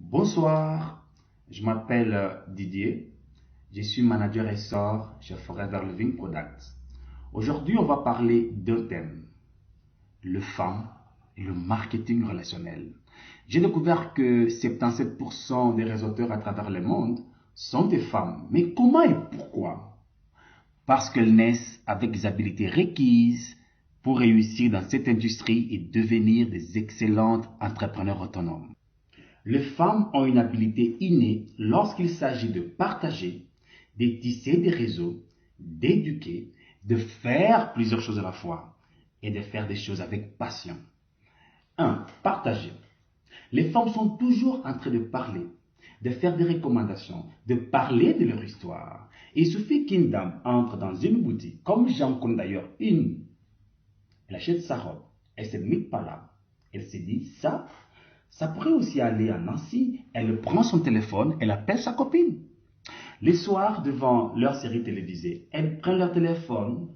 Bonsoir, je m'appelle Didier, je suis manager essor chez Forever Living Products. Aujourd'hui, on va parler d'un thème, le femmes et le marketing relationnel. J'ai découvert que 77% des réseauteurs à travers le monde sont des femmes. Mais comment et pourquoi? Parce qu'elles naissent avec les habilités requises pour réussir dans cette industrie et devenir des excellentes entrepreneurs autonomes. Les femmes ont une habilité innée lorsqu'il s'agit de partager, de tisser des réseaux, d'éduquer, de faire plusieurs choses à la fois et de faire des choses avec passion. 1. Partager. Les femmes sont toujours en train de parler, de faire des recommandations, de parler de leur histoire. Et il suffit qu'une dame entre dans une boutique, comme j'en connais d'ailleurs une, elle achète sa robe, elle se met pas là, elle se dit ça pourrait aussi aller à Nancy. Elle prend son téléphone, elle appelle sa copine. Les soirs, devant leur série télévisée, elles prennent leur téléphone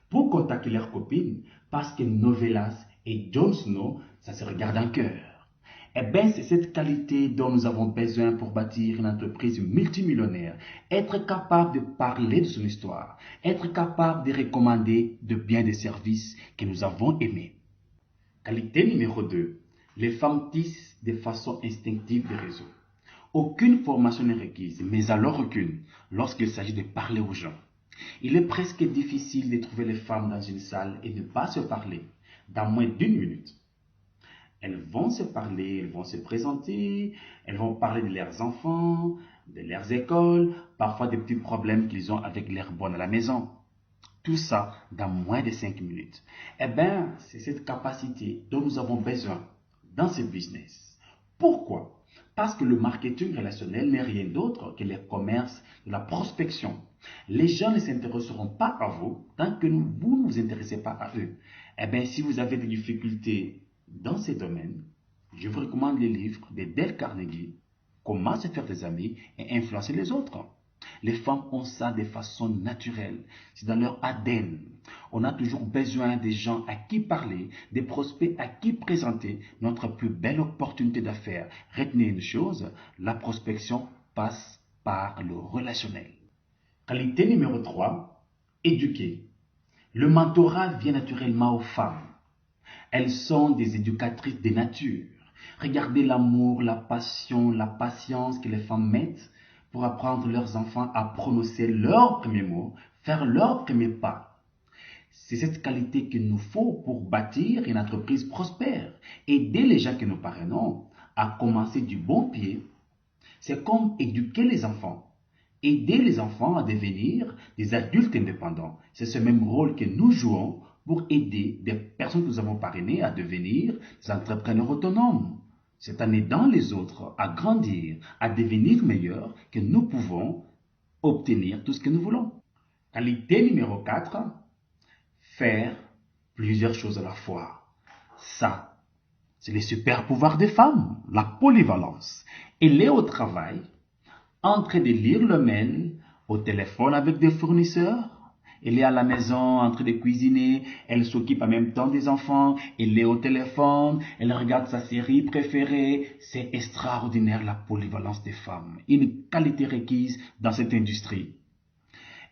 pour contacter leur copine parce que Novelas et Jon Snow, ça se regarde en cœur. Eh bien, c'est cette qualité dont nous avons besoin pour bâtir une entreprise multimillionnaire. Être capable de parler de son histoire, être capable de recommander de biens et de services que nous avons aimés. Qualité numéro 2. Les femmes tissent de façon instinctive des réseaux. Aucune formation n'est requise, mais alors aucune, lorsqu'il s'agit de parler aux gens. Il est presque difficile de trouver les femmes dans une salle et ne pas se parler dans moins d'une minute. Elles vont se parler, elles vont se présenter, elles vont parler de leurs enfants, de leurs écoles, parfois des petits problèmes qu'ils ont avec leurs bonnes à la maison. Tout ça dans moins de 5 minutes. Eh bien, c'est cette capacité dont nous avons besoin dans ce business. Pourquoi? Parce que le marketing relationnel n'est rien d'autre que le commerce de la prospection. Les gens ne s'intéresseront pas à vous tant que vous ne vous intéressez pas à eux. Eh bien, si vous avez des difficultés dans ces domaines, je vous recommande les livres de Dale Carnegie, Comment se faire des amis et influencer les autres. Les femmes ont ça de façon naturelle. C'est dans leur ADN. On a toujours besoin des gens à qui parler, des prospects à qui présenter notre plus belle opportunité d'affaires. Retenez une chose, la prospection passe par le relationnel. Qualité numéro 3, éduquer. Le mentorat vient naturellement aux femmes. Elles sont des éducatrices de nature. Regardez l'amour, la passion, la patience que les femmes mettent pour apprendre leurs enfants à prononcer leurs premiers mots, faire leurs premiers pas. C'est cette qualité qu'il nous faut pour bâtir une entreprise prospère. Aider les gens que nous parrainons à commencer du bon pied, c'est comme éduquer les enfants. Aider les enfants à devenir des adultes indépendants. C'est ce même rôle que nous jouons pour aider des personnes que nous avons parrainées à devenir des entrepreneurs autonomes. C'est en aidant les autres à grandir, à devenir meilleurs que nous pouvons obtenir tout ce que nous voulons. Qualité numéro 4, faire plusieurs choses à la fois. Ça, c'est les super pouvoirs des femmes, la polyvalence. Elle est au travail, en train de lire le mail, au téléphone avec des fournisseurs. Elle est à la maison en train de cuisiner, elle s'occupe en même temps des enfants, elle est au téléphone, elle regarde sa série préférée. C'est extraordinaire la polyvalence des femmes, une qualité requise dans cette industrie.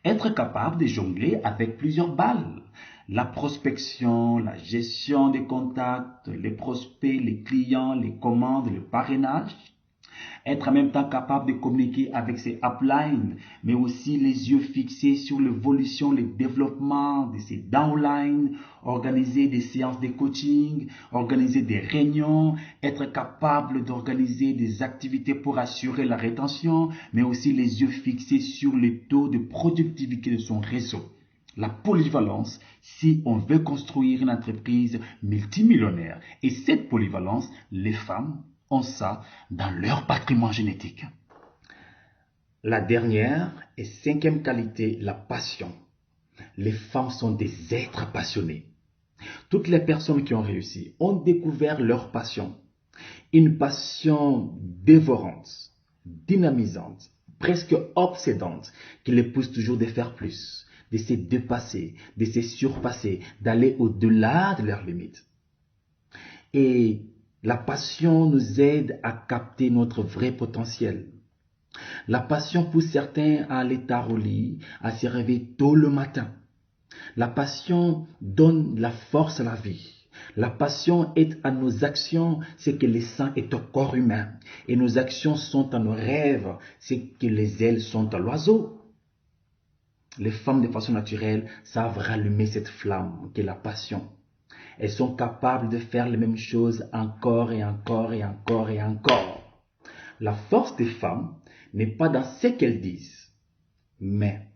Être capable de jongler avec plusieurs balles. La prospection, la gestion des contacts, les prospects, les clients, les commandes, le parrainage. Être en même temps capable de communiquer avec ses uplines, mais aussi les yeux fixés sur l'évolution, le développement de ses downlines, organiser des séances de coaching, organiser des réunions, être capable d'organiser des activités pour assurer la rétention, mais aussi les yeux fixés sur le taux de productivité de son réseau. La polyvalence si on veut construire une entreprise multimillionnaire. Et cette polyvalence, les femmes ont ça dans leur patrimoine génétique. La dernière et cinquième qualité, la passion. Les femmes sont des êtres passionnés. Toutes les personnes qui ont réussi ont découvert leur passion. Une passion dévorante, dynamisante, presque obsédante, qui les pousse toujours de faire plus, de se dépasser, de se surpasser, d'aller au-delà de leurs limites. Et La passion nous aide à capter notre vrai potentiel. La passion pousse certains à aller tard au lit, à se réveiller tôt le matin. La passion donne la force à la vie. La passion est à nos actions ce que le sang est au corps humain. Et nos actions sont à nos rêves ce que les ailes sont à l'oiseau. Les femmes de façon naturelle savent rallumer cette flamme qu'est la passion. Elles sont capables de faire les mêmes choses encore et encore et encore et encore. La force des femmes n'est pas dans ce qu'elles disent, mais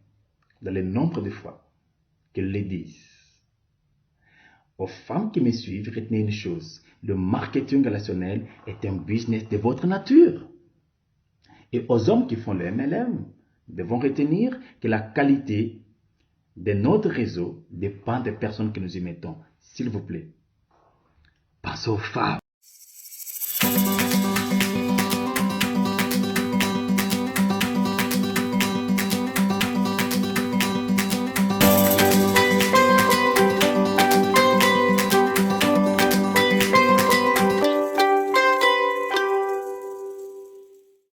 dans le nombre de fois qu'elles les disent. Aux femmes qui me suivent, retenez une chose, le marketing relationnel est un business de votre nature. Et aux hommes qui font le MLM, devons retenir que la qualité de notre réseau dépend des personnes que nous y mettons. S'il vous plaît, passez aux femmes.